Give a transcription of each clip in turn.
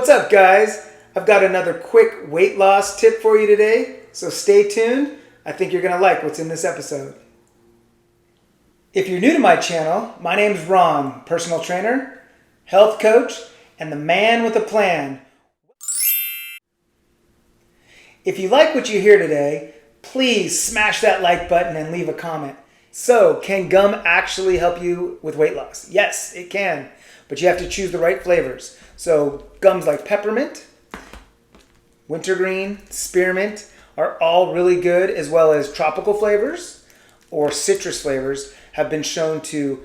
What's up, guys? I've got another quick weight loss tip for you today, so stay tuned. I think you're going to like what's in this episode. If you're new to my channel, my name's Ron, personal trainer, health coach, and the man with a plan. If you like what you hear today, please smash that like button and leave a comment. So, can gum actually help you with weight loss? Yes, it can, but you have to choose the right flavors. So, gums like peppermint, wintergreen, spearmint are all really good, as well as tropical flavors or citrus flavors have been shown to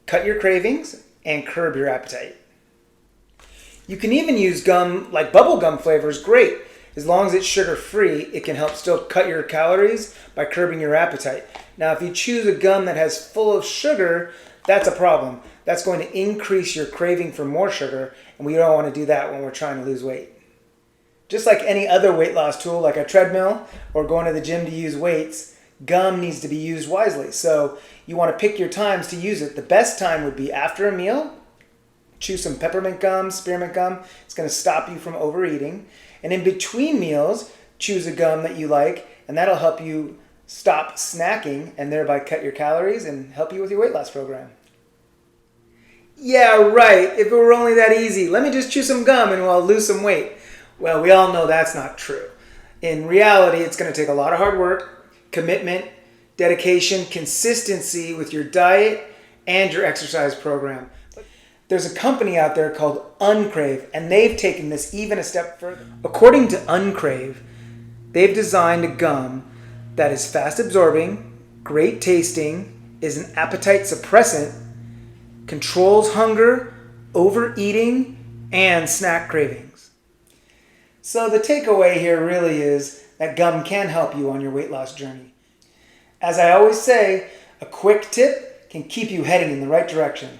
cut your cravings and curb your appetite. You can even use gum like bubble gum flavors, great. As long as it's sugar-free, it can help still cut your calories by curbing your appetite. Now, if you choose a gum that has full of sugar, that's a problem. That's going to increase your craving for more sugar, and we don't want to do that when we're trying to lose weight. Just like any other weight loss tool, like a treadmill or going to the gym to use weights, gum needs to be used wisely. So you want to pick your times to use it. The best time would be after a meal. Choose some peppermint gum, spearmint gum. It's going to stop you from overeating. And in between meals, choose a gum that you like, and that'll help you stop snacking and thereby cut your calories and help you with your weight loss program. Yeah, right. If it were only that easy, let me just chew some gum and I'll lose some weight. Well, we all know that's not true. In reality, it's going to take a lot of hard work, commitment, dedication, consistency with your diet and your exercise program. There's a company out there called Uncrave, and they've taken this even a step further. According to Uncrave, they've designed a gum that is fast absorbing, great tasting, is an appetite suppressant, controls hunger, overeating, and snack cravings. So the takeaway here really is that gum can help you on your weight loss journey. As I always say, a quick tip can keep you heading in the right direction.